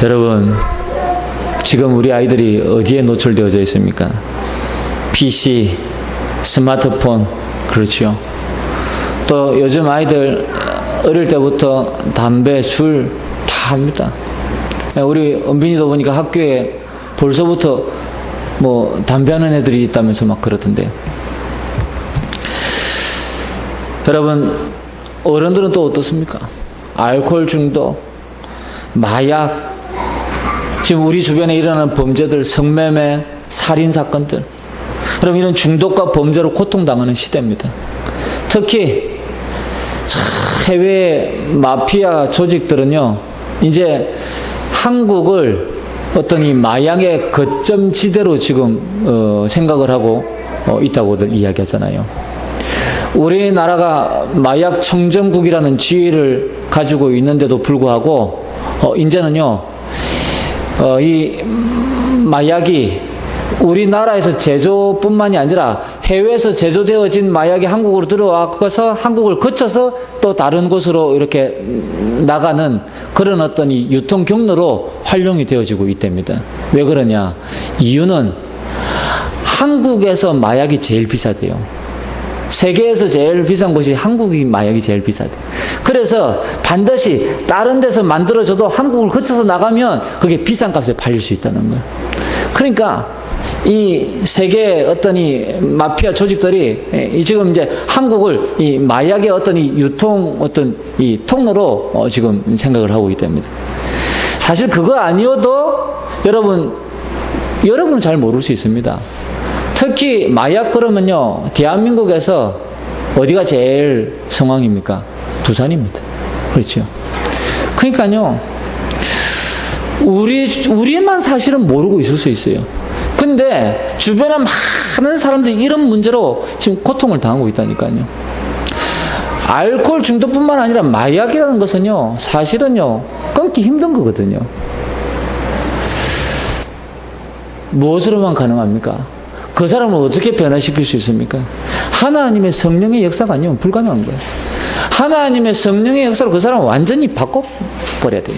여러분, 지금 우리 아이들이 어디에 노출되어져 있습니까? PC, 스마트폰, 그렇죠. 또 요즘 아이들 어릴 때부터 담배, 술 다 합니다. 우리 은빈이도 보니까 학교에 벌써부터 담배하는 애들이 있다면서 막 그러던데. 여러분, 어른들은 또 어떻습니까? 알코올 중독, 마약, 지금 우리 주변에 일어나는 범죄들, 성매매, 살인사건들, 여러분, 이런 중독과 범죄로 고통당하는 시대입니다. 특히 해외 마피아 조직들은요, 이제 한국을 어떤 이 마약의 거점지대로 지금 생각을 하고 있다고들 이야기하잖아요. 우리나라가 마약 청정국이라는 지위를 가지고 있는데도 불구하고 이제는요 이 마약이 우리나라에서 제조뿐만이 아니라 해외에서 제조되어진 마약이 한국으로 들어와서 한국을 거쳐서 또 다른 곳으로 이렇게 나가는 그런 어떤 이 유통 경로로 활용이 되어지고 있답니다. 왜 그러냐? 이유는 한국에서 마약이 제일 비싸대요. 세계에서 제일 비싼 곳이 한국이 마약이 제일 비싸대. 그래서 반드시 다른 데서 만들어져도 한국을 거쳐서 나가면 그게 비싼 값에 팔릴 수 있다는 거예요. 그러니까 이 세계의 어떤 이 마피아 조직들이 지금 이제 한국을 이 마약의 어떤 이 유통 어떤 이 통로로 지금 생각을 하고 있답니다. 사실 그거 아니어도 여러분은 잘 모를 수 있습니다. 특히 마약 그러면요 대한민국에서 어디가 제일 성황입니까? 부산입니다. 그렇죠. 그러니까요 우리만 사실은 모르고 있을 수 있어요. 근데 주변에 많은 사람들이 이런 문제로 지금 고통을 당하고 있다니까요. 알코올 중독뿐만 아니라 마약이라는 것은요 사실은요 끊기 힘든 거거든요. 무엇으로만 가능합니까? 그 사람을 어떻게 변화시킬 수 있습니까? 하나님의 성령의 역사가 아니면 불가능한 거예요. 하나님의 성령의 역사로 그 사람을 완전히 바꿔버려야 돼요.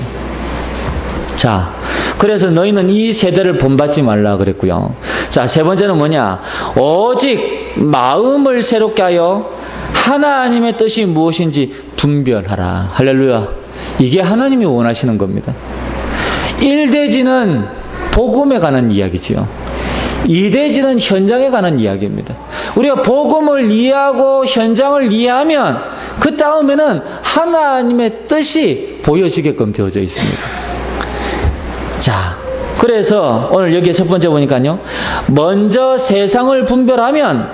자, 그래서 너희는 이 세대를 본받지 말라 그랬고요. 자, 세 번째는 뭐냐? 오직 마음을 새롭게 하여 하나님의 뜻이 무엇인지 분별하라. 할렐루야. 이게 하나님이 원하시는 겁니다. 1대지는 복음에 관한 이야기지요. 2대지는 현장에 관한 이야기입니다. 우리가 복음을 이해하고 현장을 이해하면 그 다음에는 하나님의 뜻이 보여지게끔 되어져 있습니다. 자, 그래서 오늘 여기 첫 번째 보니까요. 먼저 세상을 분별하면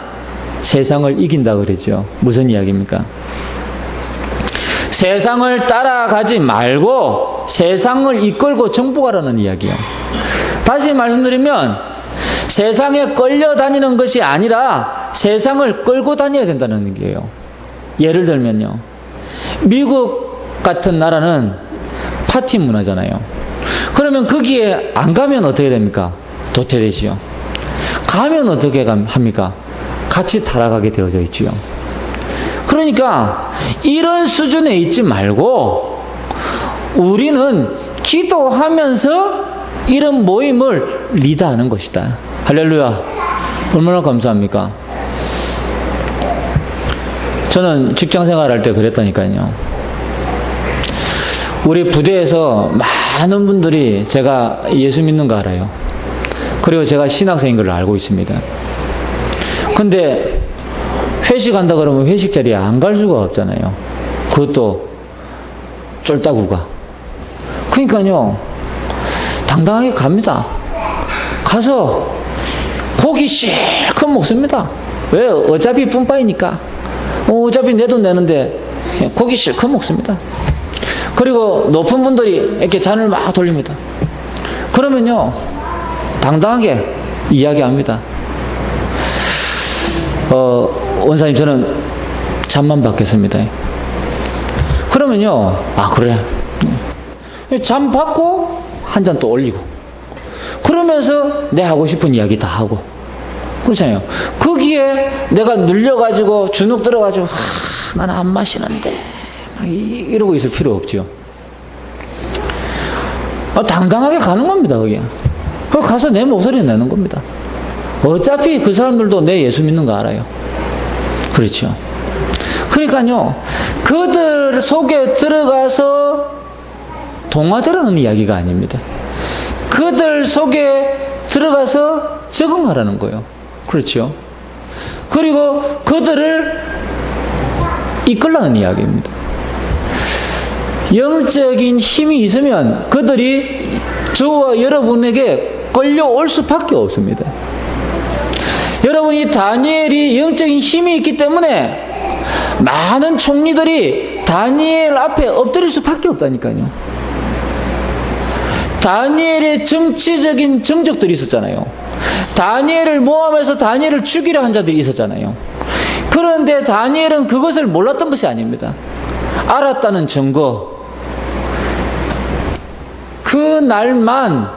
세상을 이긴다 그러죠. 무슨 이야기입니까? 세상을 따라가지 말고 세상을 이끌고 정복하라는 이야기예요. 다시 말씀드리면 세상에 끌려다니는 것이 아니라 세상을 끌고 다녀야 된다는 얘기예요. 예를 들면요. 미국 같은 나라는 파티 문화잖아요. 그러면 거기에 안 가면 어떻게 됩니까? 도태되지요. 가면 어떻게 합니까? 같이 타락하게 되어져 있지요. 그러니까 이런 수준에 있지 말고 우리는 기도하면서 이런 모임을 리드하는 것이다. 할렐루야. 얼마나 감사합니까? 저는 직장생활 할 때 그랬다니까요. 우리 부대에서 많은 분들이 제가 예수 믿는 거 알아요. 그리고 제가 신학생인 걸 알고 있습니다. 근데 회식한다 그러면 회식 자리에 안 갈 수가 없잖아요. 그것도 쫄따구가. 그러니까요 당당하게 갑니다. 가서 고기 실컷 먹습니다. 왜? 어차피 분파이니까. 어차피 내 돈 내는데 고기 실컷 먹습니다. 그리고 높은 분들이 이렇게 잔을 막 돌립니다. 그러면요 당당하게 이야기합니다. 원사님 저는 잔만 받겠습니다. 그러면요 아 그래 잔 받고 한 잔 또 올리고 그러면서 내 하고 싶은 이야기 다 하고 그렇잖아요. 거기에 내가 눌려가지고 주눅 들어가지고 나는 안 마시는데 이러고 있을 필요 없죠. 당당하게 가는 겁니다. 거기 가서 내 목소리 내는 겁니다. 어차피 그 사람들도 내 예수 믿는 거 알아요. 그렇죠. 그러니까요 그들 속에 들어가서 동화되라는 이야기가 아닙니다. 그들 속에 들어가서 적응하라는 거예요. 그렇죠. 그리고 그들을 이끌라는 이야기입니다. 영적인 힘이 있으면 그들이 저와 여러분에게 끌려올 수밖에 없습니다. 여러분이 다니엘이 영적인 힘이 있기 때문에 많은 총리들이 다니엘 앞에 엎드릴 수밖에 없다니까요. 다니엘의 정치적인 정적들이 있었잖아요. 다니엘을 모함해서 다니엘을 죽이려 한 자들이 있었잖아요. 그런데 다니엘은 그것을 몰랐던 것이 아닙니다. 알았다는 증거. 그 날만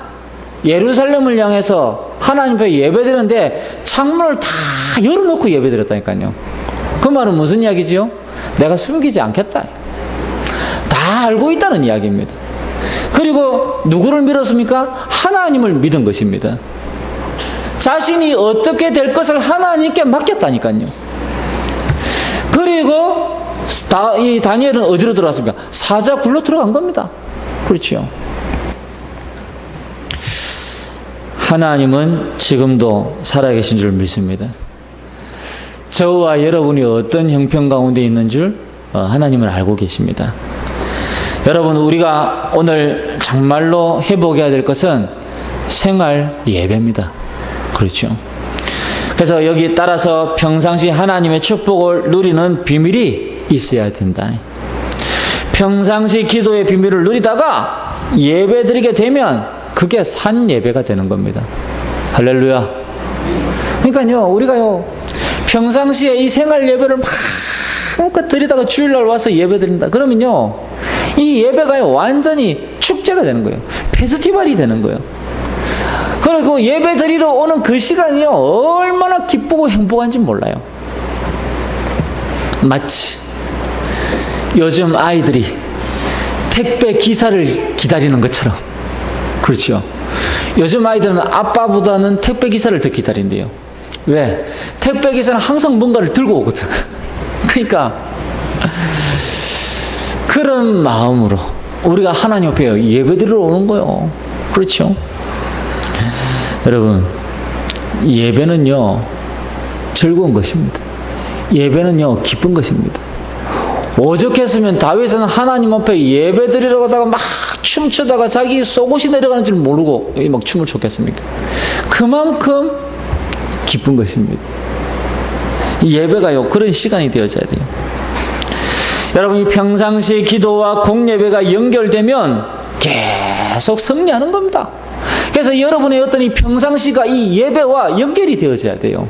예루살렘을 향해서 하나님 앞에 예배드렸는데 창문을 다 열어놓고 예배드렸다니까요. 그 말은 무슨 이야기지요? 내가 숨기지 않겠다. 다 알고 있다는 이야기입니다. 그리고 누구를 믿었습니까? 하나님을 믿은 것입니다. 자신이 어떻게 될 것을 하나님께 맡겼다니까요. 그리고 이 다니엘은 어디로 들어왔습니까? 사자 굴로 들어간 겁니다. 그렇죠. 하나님은 지금도 살아계신 줄 믿습니다. 저와 여러분이 어떤 형편 가운데 있는 줄 하나님은 알고 계십니다. 여러분, 우리가 오늘 정말로 회복해야 될 것은 생활 예배입니다. 그렇죠. 그래서 여기 따라서 평상시 하나님의 축복을 누리는 비밀이 있어야 된다. 평상시 기도의 비밀을 누리다가 예배 드리게 되면 그게 산 예배가 되는 겁니다. 할렐루야. 그러니까요, 우리가요, 평상시에 이 생활 예배를 마음껏 드리다가 주일날 와서 예배 드린다. 그러면요, 이 예배가요, 완전히 축제가 되는 거예요. 페스티벌이 되는 거예요. 그리고 예배 드리러 오는 그 시간이요, 얼마나 기쁘고 행복한지 몰라요. 마치 요즘 아이들이 택배 기사를 기다리는 것처럼. 그렇죠. 요즘 아이들은 아빠보다는 택배 기사를 더 기다린대요. 왜? 택배 기사는 항상 뭔가를 들고 오거든. 그러니까 그런 마음으로 우리가 하나님 앞에 예배드리러 오는 거예요. 그렇죠. 여러분, 예배는요, 즐거운 것입니다. 예배는요, 기쁜 것입니다. 오죽했으면 다윗은 하나님 앞에 예배 드리러 가다가 막 춤추다가 자기 속옷이 내려가는 줄 모르고 막 춤을 췄겠습니까? 그만큼 기쁜 것입니다. 예배가요, 그런 시간이 되어져야 돼요. 여러분이 평상시 기도와 공예배가 연결되면 계속 승리하는 겁니다. 그래서 여러분의 어떤 이 평상시가 이 예배와 연결이 되어져야 돼요.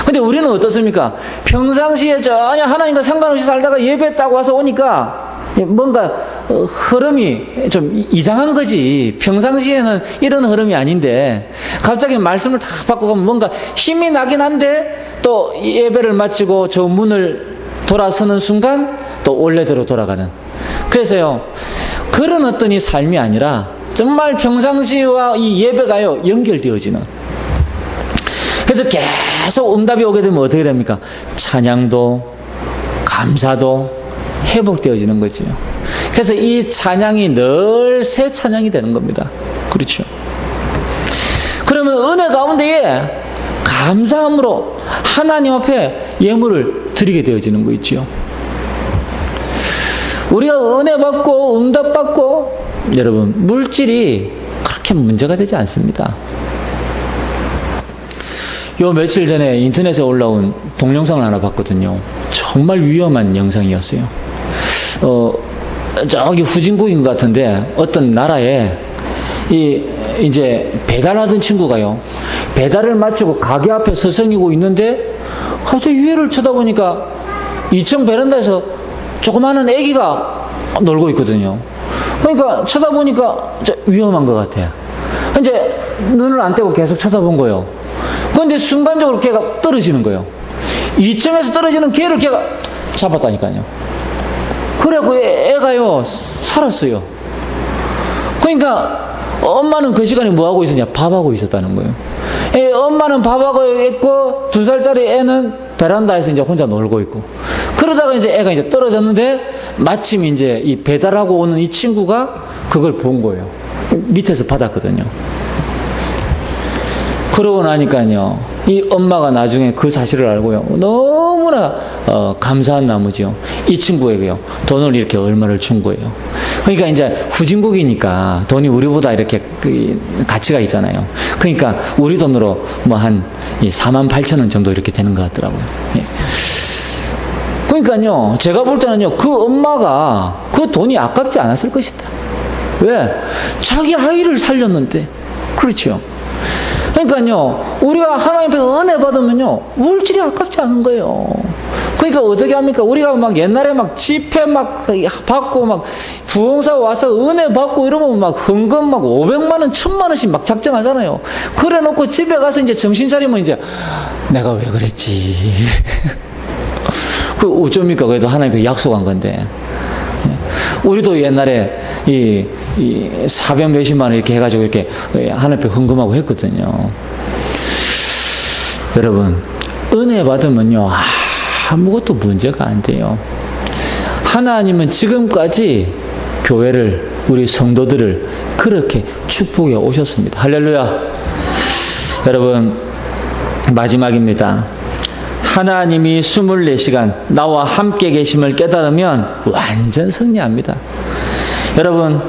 근데 우리는 어떻습니까? 평상시에 전혀 하나님과 상관없이 살다가 예배 딱 와서 오니까 뭔가 흐름이 좀 이상한 거지. 평상시에는 이런 흐름이 아닌데 갑자기 말씀을 다 바꿔가면 뭔가 힘이 나긴 한데 또 예배를 마치고 저 문을 돌아서는 순간 또 원래대로 돌아가는. 그래서요, 그런 어떤 이 삶이 아니라 정말 평상시와 이 예배가요, 연결되어지는. 그래서 계속 응답이 오게 되면 어떻게 됩니까? 찬양도, 감사도 회복되어지는 거지요. 그래서 이 찬양이 늘 새 찬양이 되는 겁니다. 그렇죠. 그러면 은혜 가운데에 감사함으로 하나님 앞에 예물을 드리게 되어지는 거 있지요. 우리가 은혜 받고 응답 받고, 여러분, 물질이 그렇게 문제가 되지 않습니다. 요 며칠 전에 인터넷에 올라온 동영상을 하나 봤거든요. 정말 위험한 영상이었어요. 저기 후진국인 것 같은데 어떤 나라에 이제 배달하던 친구가요, 배달을 마치고 가게 앞에 서성이고 있는데 갑자기 위에를 쳐다보니까 2층 베란다에서 조그마한 애기가 놀고 있거든요. 그러니까 쳐다보니까 위험한 것 같아요. 이제 눈을 안 떼고 계속 쳐다본 거예요. 그런데 순간적으로 걔가 떨어지는 거예요. 2층에서 떨어지는 걔를 걔가 잡았다니까요. 그래갖고 애가요, 살았어요. 그러니까 엄마는 그 시간에 뭐 하고 있었냐? 밥하고 있었다는 거예요. 엄마는 밥하고 있고 2살짜리 애는 베란다에서 이제 혼자 놀고 있고. 그러다가 이제 애가 이제 떨어졌는데 마침 이제 이 배달하고 오는 이 친구가 그걸 본 거예요. 밑에서 받았거든요. 그러고 나니까요, 이 엄마가 나중에 그 사실을 알고요, 너무나 감사한 나머지요, 이 친구에게요, 돈을 이렇게 얼마를 준 거예요. 그러니까 이제 후진국이니까 돈이 우리보다 이렇게 가치가 있잖아요. 그러니까 우리 돈으로 뭐 한 48,000원 정도 이렇게 되는 것 같더라고요. 그러니까요, 제가 볼 때는요, 그 엄마가 그 돈이 아깝지 않았을 것이다. 왜? 자기 아이를 살렸는데. 그렇죠. 그러니까요, 우리가 하나님 앞에서 은혜 받으면요, 물질이 아깝지 않은 거예요. 그러니까 어떻게 합니까? 우리가 막 옛날에 막 집회 막 받고 막 부흥사 와서 은혜 받고 이러면 막 헌금 막 500만 원, 1000만 원씩 막 작정하잖아요. 그래 놓고 집에 가서 이제 정신 차리면 이제 내가 왜 그랬지. 그 어쩝니까? 그래도 하나님께 약속한 건데. 우리도 옛날에 이 400 몇십만 원 이렇게 해가지고 이렇게 하나님께 헌금하고 했거든요. 여러분, 은혜 받으면요, 아무것도 문제가 안 돼요. 하나님은 지금까지 교회를, 우리 성도들을 그렇게 축복해 오셨습니다. 할렐루야. 여러분, 마지막입니다. 하나님이 24시간 나와 함께 계심을 깨달으면 완전 승리합니다. 여러분,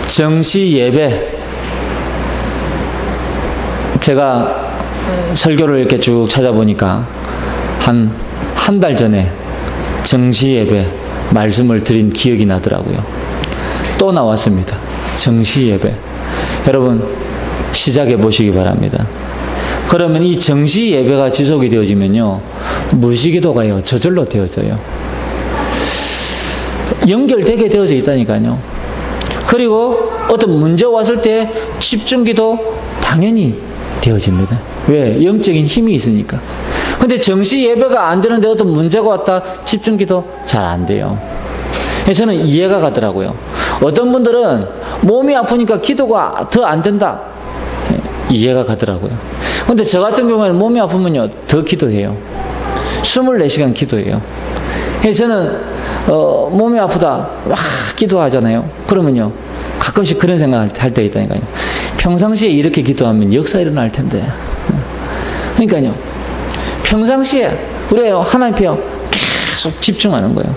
정시 예배, 제가 설교를 이렇게 쭉 찾아보니까 한 달 전에 정시 예배 말씀을 드린 기억이 나더라고요. 또 나왔습니다. 정시 예배. 여러분, 시작해 보시기 바랍니다. 그러면 이 정시 예배가 지속이 되어지면요, 무시기도가요, 저절로 되어져요. 연결되게 되어져 있다니까요. 그리고 어떤 문제 왔을 때 집중기도 당연히 되어집니다. 왜? 영적인 힘이 있으니까. 근데 정시 예배가 안 되는데 어떤 문제가 왔다 집중기도 잘 안 돼요. 저는 이해가 가더라고요. 어떤 분들은 몸이 아프니까 기도가 더 안 된다. 이해가 가더라고요. 근데 저 같은 경우에는 몸이 아프면요, 더 기도해요. 24시간 기도해요. 저는 몸이 아프다 막 기도하잖아요. 그러면요, 가끔씩 그런 생각을 할 때 있다니까요. 평상시에 이렇게 기도하면 역사 일어날 텐데. 그러니까요, 평상시에 우리가 하나님께요 계속 집중하는 거예요.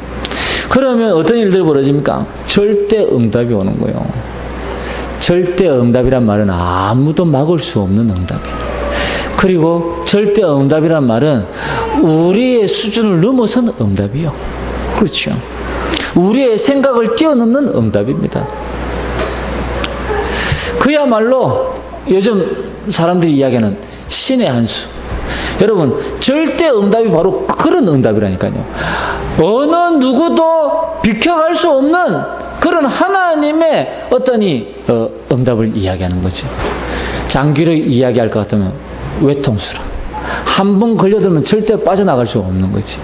그러면 어떤 일들이 벌어집니까? 절대 응답이 오는 거예요. 절대 응답이란 말은 아무도 막을 수 없는 응답이에요. 그리고 절대 응답이란 말은 우리의 수준을 넘어선 응답이요. 그렇죠. 우리의 생각을 뛰어넘는 응답입니다. 그야말로 요즘 사람들이 이야기하는 신의 한 수. 여러분, 절대 응답이 바로 그런 응답이라니까요. 어느 누구도 비켜갈 수 없는 그런 하나님의 어떤 응답을 이야기하는 거죠. 장기로 이야기할 것 같으면 외통수라. 한 번 걸려들면 절대 빠져나갈 수 없는 거지.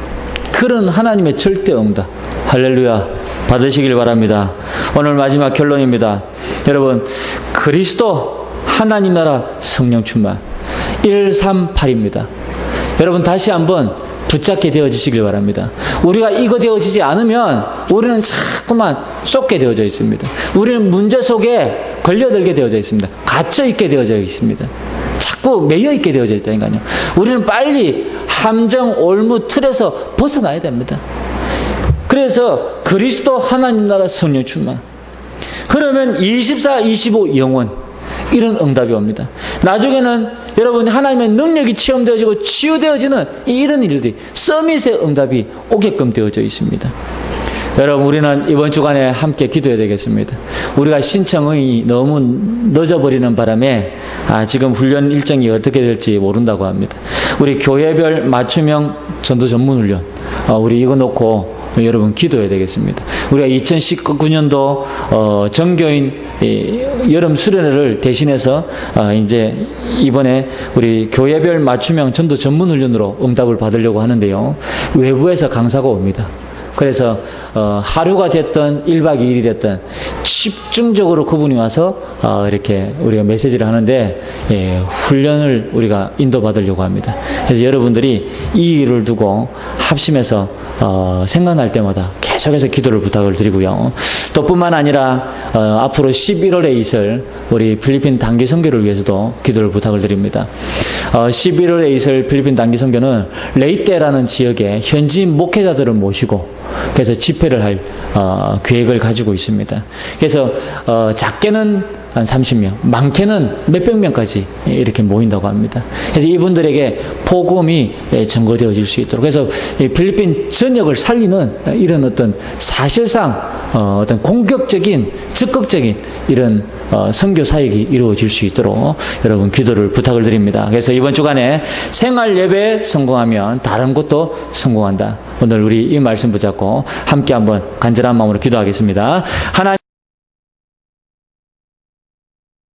그런 하나님의 절대 응답. 할렐루야. 받으시길 바랍니다. 오늘 마지막 결론입니다. 여러분, 그리스도 하나님 나라 성령 충만 138입니다. 여러분, 다시 한번 붙잡게 되어지시길 바랍니다. 우리가 이거 되어지지 않으면 우리는 자꾸만 쏟게 되어져 있습니다. 우리는 문제 속에 걸려들게 되어져 있습니다. 갇혀 있게 되어져 있습니다. 자꾸 매여 있게 되어져 있다니까요. 우리는 빨리 함정, 올무, 틀에서 벗어나야 됩니다. 그래서 그리스도 하나님 나라 성령 충만. 그러면 24, 25 영원, 이런 응답이 옵니다. 나중에는 여러분, 하나님의 능력이 체험되어지고 치유되어지는 이런 일들이, 서밋의 응답이 오게끔 되어져 있습니다. 여러분, 우리는 이번 주간에 함께 기도해야 되겠습니다. 우리가 신청이 너무 늦어버리는 바람에 지금 훈련 일정이 어떻게 될지 모른다고 합니다. 우리 교회별 맞춤형 전도 전문 훈련, 우리 이거 놓고 여러분 기도해야 되겠습니다. 우리가 2019년도 정교인 여름 수련회를 대신해서 이제 이번에 우리 교회별 맞춤형 전도 전문 훈련으로 응답을 받으려고 하는데요. 외부에서 강사가 옵니다. 그래서 하루가 됐든 1박 2일이 됐든 집중적으로 그분이 와서 이렇게 우리가 메시지를 하는데 훈련을 우리가 인도받으려고 합니다. 그래서 여러분들이 이 일을 두고 합심해서 생각날 때마다 계속해서 기도를 부탁을 드리고요. 또 뿐만 아니라 앞으로 11월에 있을 우리 필리핀 단기 선교를 위해서도 기도를 부탁을 드립니다. 11월에 있을 필리핀 단기 선교는 레이떼라는 지역에 현지인 목회자들을 모시고 그래서 집회를 할 계획을 가지고 있습니다. 그래서 작게는 한 30명, 많게는 몇백 명까지 이렇게 모인다고 합니다. 그래서 이분들에게 복음이 전거되어질 수 있도록, 그래서 필리핀 전역을 살리는 이런 어떤 사실상 어떤 공격적인, 적극적인 이런 선교 사역이 이루어질 수 있도록 여러분 기도를 부탁을 드립니다. 그래서 이번 주간에 생활 예배에 성공하면 다른 곳도 성공한다. 오늘 우리 이 말씀 붙잡고 함께 한번 간절한 마음으로 기도하겠습니다. 하나님